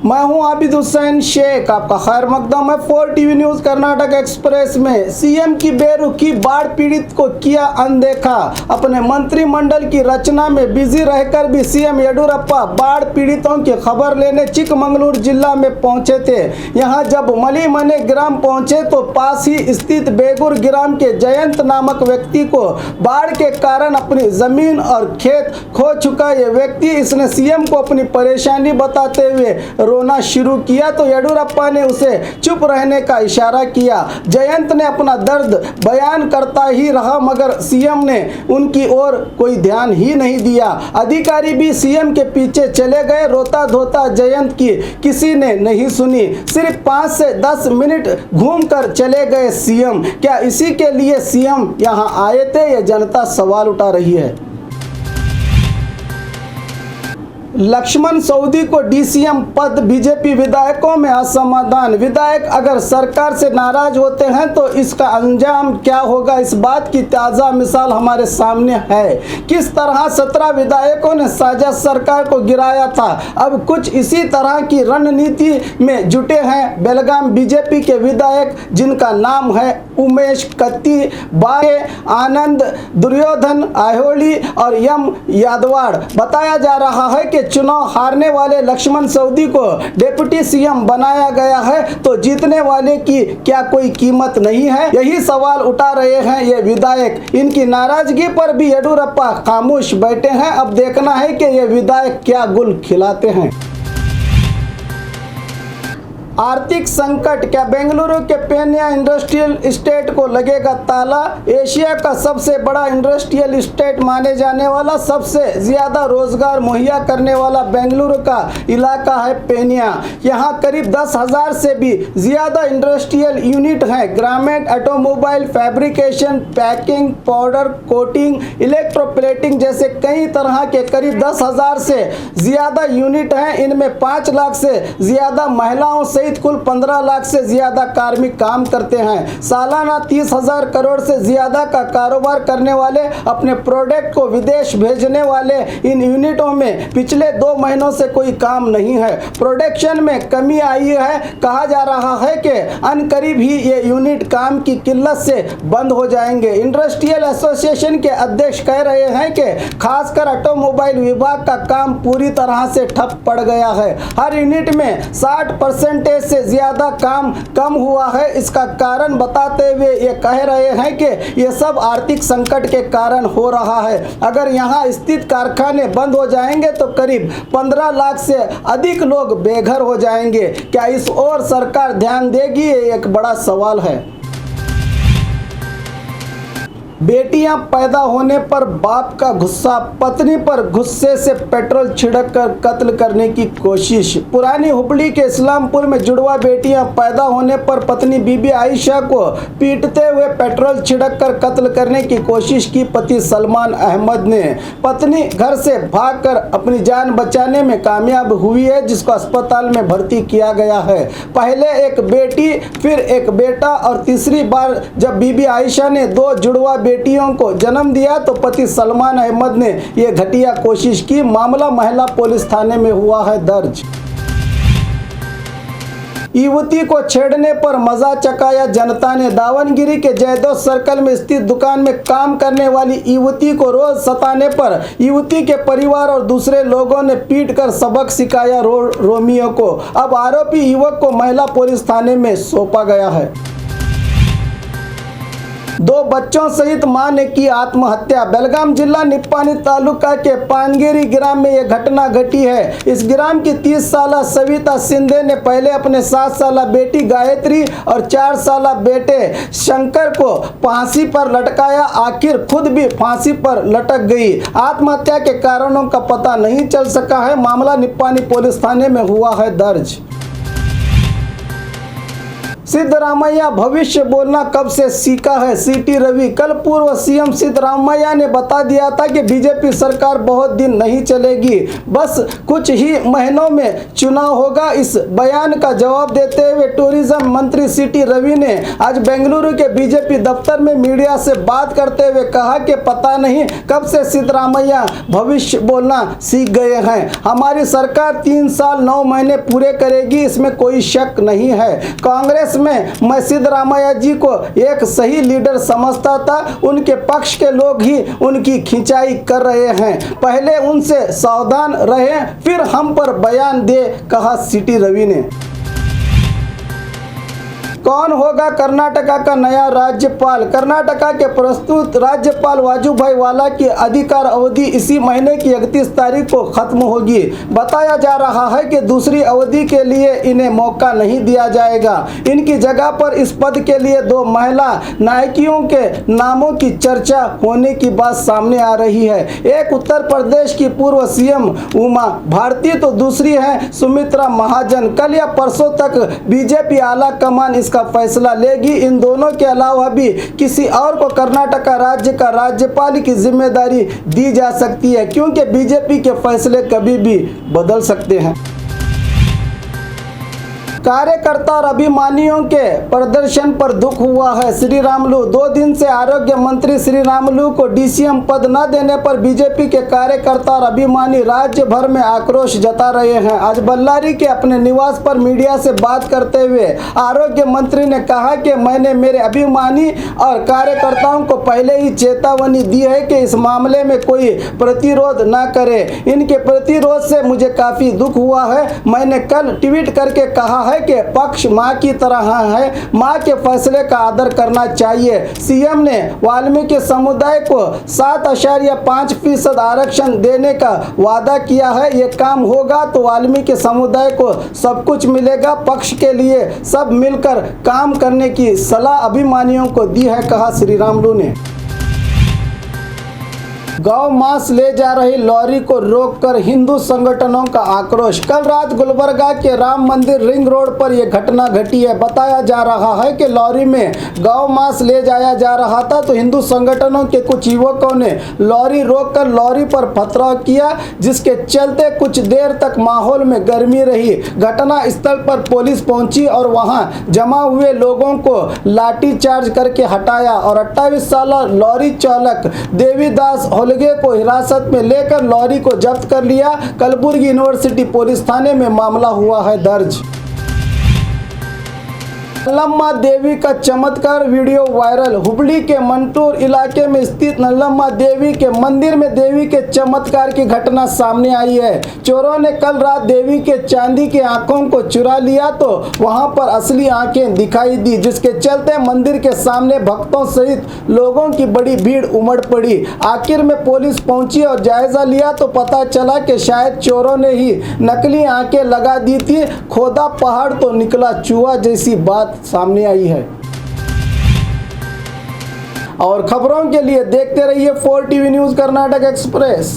मैं हूं आबिद हुसैन शेख, आपका खैर मकदम है 4 टीवी न्यूज कर्नाटक एक्सप्रेस में। सीएम की बेरुखी बाढ़ पीड़ित को किया अनदेखा। अपने मंत्रिमंडल की रचना में बिजी रहकर भी सीएम येडियुरप्पा बाढ़ पीड़ितों की खबर लेने चिकमंगलूर जिला में पहुंचे थे। यहां जब मलीमने ग्राम पहुंचे तो पास ही स्थित बेगूर ग्राम के जयंत नामक व्यक्ति को बाढ़ के कारण अपनी जमीन और खेत खो चुका ये व्यक्ति, इसने सीएम को अपनी परेशानी बताते हुए रोना शुरू किया तो येडियुरप्पा ने उसे चुप रहने का इशारा किया। जयंत ने अपना दर्द बयान करता ही रहा मगर सीएम ने उनकी ओर कोई ध्यान ही नहीं दिया। अधिकारी भी सीएम के पीछे चले गए। रोता धोता जयंत की किसी ने नहीं सुनी। सिर्फ 5 से 10 मिनट घूमकर चले गए सीएम। क्या इसी के लिए सीएम यहां आए थे? ये जनता सवाल उठा रही है। लक्ष्मण सऊदी को डीसीएम पद, बीजेपी विधायकों में असमाधान। विधायक अगर सरकार से नाराज होते हैं तो इसका अंजाम क्या होगा, इस बात की ताज़ा मिसाल हमारे सामने है। किस तरह 17 विधायकों ने साझा सरकार को गिराया था, अब कुछ इसी तरह की रणनीति में जुटे हैं बेलगाम बीजेपी के विधायक जिनका नाम है उमेश कत्ती, बागे आनंद, दुर्योधन आहोली और यम यादवाड़। बताया जा रहा है कि चुनाव हारने वाले लक्ष्मण सऊदी को डिप्टी सीएम बनाया गया है तो जीतने वाले की क्या कोई कीमत नहीं है? यही सवाल उठा रहे हैं ये विधायक। इनकी नाराजगी पर भी येडियुरप्पा खामोश बैठे हैं। अब देखना है कि ये विधायक क्या गुल खिलाते हैं। आर्थिक संकट, क्या बेंगलुरु के पेन्या इंडस्ट्रियल एस्टेट को लगेगा ताला? एशिया का सबसे बड़ा इंडस्ट्रियल एस्टेट माने जाने वाला, सबसे ज्यादा रोजगार मुहैया करने वाला बेंगलुरु का इलाका है पेन्या। यहाँ करीब 10,000 से भी ज्यादा इंडस्ट्रियल यूनिट हैं। Garment, automobile, fabrication, packing, powder coating, electroplating जैसे कई तरह के करीब 10,000 से ज्यादा यूनिट हैं। इनमें 5 लाख से ज्यादा महिलाओं सहित कुल 15 लाख से ज्यादा कार्मिक काम करते हैं। सालाना 30,000 करोड़ से ज्यादा का कारोबार करने वाले, अपने प्रोडक्ट को विदेश भेजने वाले इन यूनिटों में पिछले 2 महीनों से कोई काम नहीं है। प्रोडक्शन में कमी आई है। कहा जा रहा है कि अनकरीब ही ये यूनिट काम की किल्लत से बंद हो जाएंगे। इंडस्ट्रियल एसोसिएशन के अध्यक्ष कह रहे हैं कि खासकर ऑटोमोबाइल विभाग का काम पूरी तरह से ठप पड़ गया है। हर यूनिट में 60% से ज्यादा काम कम हुआ है। इसका कारण बताते हुए ये कह रहे हैं कि ये सब आर्थिक संकट के कारण हो रहा है। अगर यहाँ स्थित कारखाने बंद हो जाएंगे तो करीब 15 लाख से अधिक लोग बेघर हो जाएंगे। क्या इस ओर सरकार ध्यान देगी? ये एक बड़ा सवाल है। बेटियां पैदा होने पर बाप का गुस्सा, पत्नी पर गुस्से से पेट्रोल छिड़ककर कत्ल करने की कोशिश। पुरानी हुबली के इस्लामपुर में जुड़वा बेटियां पैदा होने पर पत्नी बीबी आयशा को पीटते हुए पेट्रोल छिड़ककर कत्ल करने की कोशिश की पति सलमान अहमद ने। पत्नी घर से भागकर अपनी जान बचाने में कामयाब हुई है, जिसको अस्पताल में भर्ती किया गया है। पहले एक बेटी, फिर एक बेटा और तीसरी बार जब बीबी आयशा ने 2 जुड़वा बेटियों को जन्म दिया तो पति सलमान अहमद ने यह घटिया कोशिश की। मामला महिला पुलिस थाने में हुआ है दर्ज। युवती को छेड़ने पर मजा चकाया जनता ने। दावनगिरी के जयदोष सर्कल में स्थित दुकान में काम करने वाली युवती को रोज सताने पर युवती के परिवार और दूसरे लोगों ने पीटकर सबक सिखाया रोमियो को। अब आरोपी युवक को महिला पुलिस थाने में सौंपा गया है। 2 बच्चों सहित मां ने की आत्महत्या। बेलगाम जिला निप्पानी तालुका के पानगेरी ग्राम में यह घटना घटी है। इस ग्राम की 30 साला सविता सिंधे ने पहले अपने 7 साला बेटी गायत्री और 4 साला बेटे शंकर को फांसी पर लटकाया। आखिर खुद भी फांसी पर लटक गई। आत्महत्या के कारणों का पता नहीं चल सका है। मामला निप्पानी पुलिस थाने में हुआ है दर्ज। सिद्धरामैया भविष्य बोलना कब से सीखा है सीटी रवि। कल पूर्व सीएम सिद्धरामैया ने बता दिया था कि बीजेपी सरकार बहुत दिन नहीं चलेगी, बस कुछ ही महीनों में चुनाव होगा। इस बयान का जवाब देते हुए टूरिज्म मंत्री सीटी रवि ने आज बेंगलुरु के बीजेपी दफ्तर में मीडिया से बात करते हुए कहा कि पता नहीं कब से सिद्धरामैया भविष्य बोलना सीख गए हैं। हमारी सरकार 3 साल 9 महीने पूरे करेगी, इसमें कोई शक नहीं है। कांग्रेस में मैं सिद्धरामैया जी को एक सही लीडर समझता था, उनके पक्ष के लोग ही उनकी खिंचाई कर रहे हैं, पहले उनसे सावधान रहें फिर हम पर बयान दे, कहा सीटी रवि ने। कौन होगा कर्नाटका का नया राज्यपाल। कर्नाटका के प्रस्तुत राज्यपाल वाजुभाई वाला की अधिकार अवधि इसी महीने की 31 तारीख को खत्म होगी। बताया जा रहा है कि दूसरी अवधि के लिए इन्हें मौका नहीं दिया जाएगा। इनकी जगह पर इस पद के लिए 2 महिला नायिकाओं के नामों की चर्चा होने की बात सामने आ रही है। एक उत्तर प्रदेश की पूर्व सीएम उमा भारती तो दूसरी है सुमित्रा महाजन। कल या परसों तक बीजेपी आला कमान इसका फैसला लेगी। इन दोनों के अलावा भी किसी और को कर्नाटका राज्य का राज्यपाल की जिम्मेदारी दी जा सकती है, क्योंकि बीजेपी के फैसले कभी भी बदल सकते हैं। कार्यकर्ता और अभिमानियों के प्रदर्शन पर दुख हुआ है। श्रीरामुलु 2 दिन से आरोग्य मंत्री श्रीरामुलु को डीसीएम पद न देने पर बीजेपी के कार्यकर्ता और अभिमानी राज्य भर में आक्रोश जता रहे हैं। आज बल्लारी के अपने निवास पर मीडिया से बात करते हुए आरोग्य मंत्री ने कहा कि मैंने मेरे अभिमानी और कार्यकर्ताओं को पहले ही चेतावनी दी है कि इस मामले में कोई प्रतिरोध न करे। इनके प्रतिरोध से मुझे काफी दुख हुआ है। मैंने कल ट्वीट करके कहा है कि पक्ष मां की तरह है, मां के फैसले का आदर करना चाहिए। सीएम ने वाल्मीकि समुदाय को 7.5% आरक्षण देने का वादा किया है। ये काम होगा तो वाल्मीकि समुदाय को सब कुछ मिलेगा। पक्ष के लिए सब मिलकर काम करने की सलाह अभिमानियों को दी है, कहा श्रीरामुलु ने। गौ मांस ले जा रही लॉरी को रोककर हिंदू संगठनों का आक्रोश। कल रात गुलबर्गा के राम मंदिर रिंग रोड पर यह घटना घटी है। बताया जा रहा है कि लॉरी में गौ मांस ले जाया जा रहा था तो हिंदू संगठनों के कुछ युवकों ने लॉरी रोककर लॉरी पर पथराव किया, जिसके चलते कुछ देर तक माहौल में गर्मी रही। घटना स्थल पर पुलिस पहुंची और वहां जमा हुए लोगों को लाठीचार्ज करके हटाया और 28 साल लॉरी चालक देवीदास होलगे को हिरासत में लेकर लॉरी को जब्त कर लिया। कलबुर्गी यूनिवर्सिटी पुलिस थाने में मामला हुआ है दर्ज। नल्लम्मा देवी का चमत्कार वीडियो वायरल। हुबली के मंटूर इलाके में स्थित नल्लम्मा देवी के मंदिर में देवी के चमत्कार की घटना सामने आई है। चोरों ने कल रात देवी के चांदी के आंखों को चुरा लिया तो वहां पर असली आंखें दिखाई दी, जिसके चलते मंदिर के सामने भक्तों सहित लोगों की बड़ी भीड़ उमड़ पड़ी। आखिर में पुलिस पहुंची और जायजा लिया तो पता चला कि शायद चोरों ने ही नकली आंखें लगा दी थी। खोदा पहाड़ तो निकला चूहा जैसी बात सामने आई है। और खबरों के लिए देखते रहिए 4 टीवी न्यूज़ कर्नाटक एक्सप्रेस।